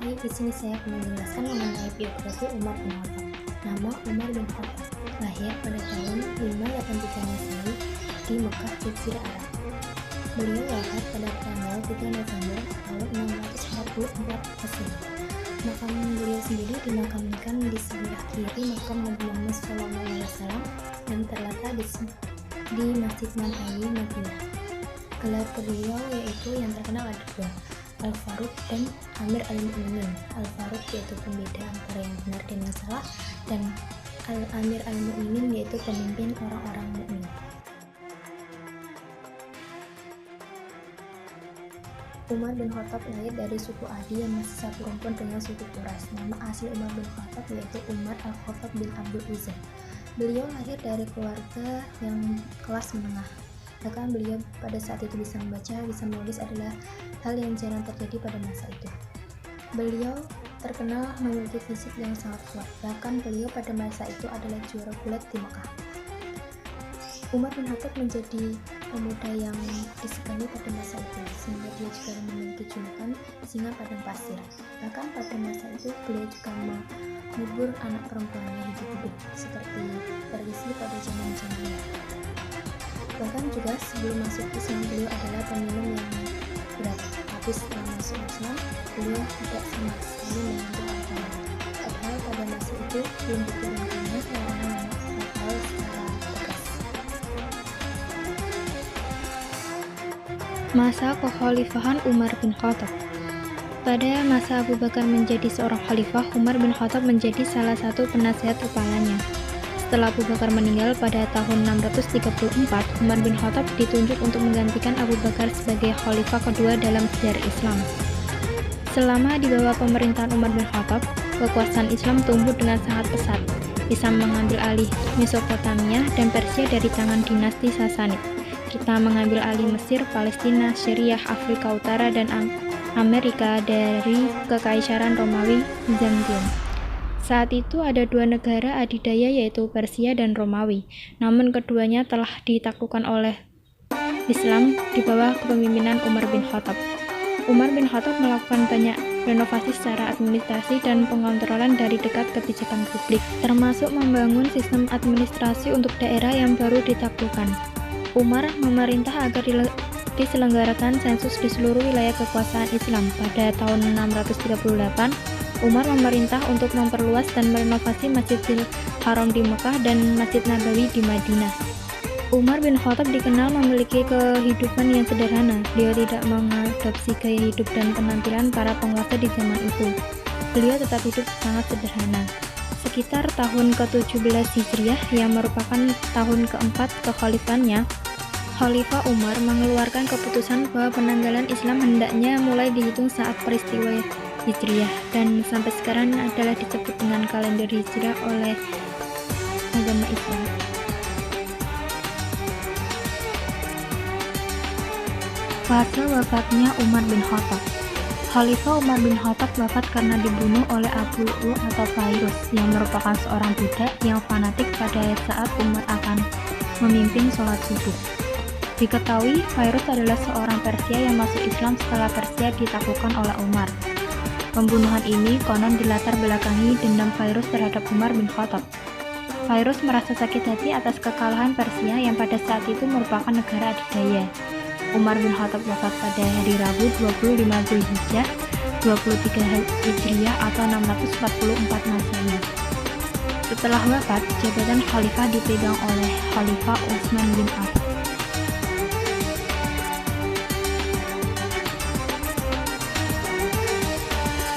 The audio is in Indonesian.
Baik, di sini saya akan menjelaskan mengenai biografi Umar bin Khattab. Nama Umar bin Khattab lahir pada tahun 583 Masehi di Mekah, Jazirah Arab. Beliau wafat pada tanggal 3 November tahun 644 Masehi. Makam beliau sendiri dimakamkan di sebelah kiri makam Nabi Muhammad SAW dan terletak di Masjid Nabawi, Madinah. Gelar beliau yaitu yang terkenal ada dua, Al-Faruq dan Amir al-Mu'minin. Al-Faruq yaitu pembeda antara yang benar dan yang salah, dan Al-Amir al-Mu'minin yaitu pemimpin orang-orang mukmin. Umar bin Khattab lahir dari suku Adi yang masih satu rumpun dengan suku Quraisy. Nama asli Umar bin Khattab yaitu Umar al-Khattab bin Abdul Uzza. Beliau lahir dari keluarga yang kelas menengah. Bahkan beliau pada saat itu bisa membaca, bisa menulis adalah hal yang jarang terjadi pada masa itu. Beliau terkenal memiliki fisik yang sangat kuat. Bahkan beliau pada masa itu adalah juara gulat di Mekah. Umar bin Khattab menjadi pemuda yang disegani pada masa itu, sehingga dia juga memiliki julukan singa padang pasir. Bahkan pada masa itu beliau juga mengubur anak perempuannya hidup-hidup, seperti tradisi pada zaman jahiliyah. Bahkan juga sebelum masuk Islam beliau adalah peminum yang berat, tapi setelah masuk Islam beliau tidak sama sekali menyentuh alkohol. Padahal pada masa itu belum diturunkannya larangan alkohol secara tegas. Masa kekhalifahan Umar bin Khattab. Pada masa Abu Bakar menjadi seorang khalifah, Umar bin Khattab menjadi salah satu penasihat kepalanya. Setelah Abu Bakar meninggal pada tahun 634, Umar bin Khattab ditunjuk untuk menggantikan Abu Bakar sebagai khalifah kedua dalam sejarah Islam. Selama di bawah pemerintahan Umar bin Khattab, kekuasaan Islam tumbuh dengan sangat pesat. Islam mengambil alih Mesopotamia dan Persia dari tangan dinasti Sasanid. Kita mengambil alih Mesir, Palestina, Syriah, Afrika Utara, dan Amerika dari Kekaisaran Romawi Bizantium. Saat itu ada dua negara adidaya yaitu Persia dan Romawi, namun keduanya telah ditaklukkan oleh Islam di bawah kepemimpinan Umar bin Khattab. Umar bin Khattab melakukan banyak renovasi secara administrasi dan pengontrolan dari dekat kebijakan publik, termasuk membangun sistem administrasi untuk daerah yang baru ditaklukkan. Umar memerintah agar diselenggarakan sensus di seluruh wilayah kekuasaan Islam. Pada tahun 638, Umar memerintah untuk memperluas dan merenovasi Masjidil Haram di Mekah dan Masjid Nabawi di Madinah. Umar bin Khattab dikenal memiliki kehidupan yang sederhana. Beliau tidak mengadopsi gaya hidup dan penampilan para penguasa di zaman itu. Beliau tetap hidup sangat sederhana. Sekitar tahun ke-17 Hijriah yang merupakan tahun keempat kekhalifahannya, Khalifah Umar mengeluarkan keputusan bahwa penanggalan Islam hendaknya mulai dihitung saat peristiwa Hijriah, dan sampai sekarang adalah disebut dengan kalender Hijriah oleh agama Islam. Fase wafatnya Umar bin Khattab. Khalifah Umar bin Khattab wafat karena dibunuh oleh Abu Lu atau Fairuz yang merupakan seorang budak yang fanatik pada saat Umar akan memimpin sholat subuh. Diketahui Fairuz adalah seorang Persia yang masuk Islam setelah Persia ditaklukkan oleh Umar. Pembunuhan ini konon dilatar belakangi dendam Fairuz terhadap Umar bin Khattab. Fairuz merasa sakit hati atas kekalahan Persia yang pada saat itu merupakan negara adidaya. Umar bin Khattab wafat pada hari Rabu 25 Zulhijjah 23 Hijriah atau 644 Masehi. Setelah wafat, jabatan khalifah dipegang oleh Khalifah Utsman bin Affan.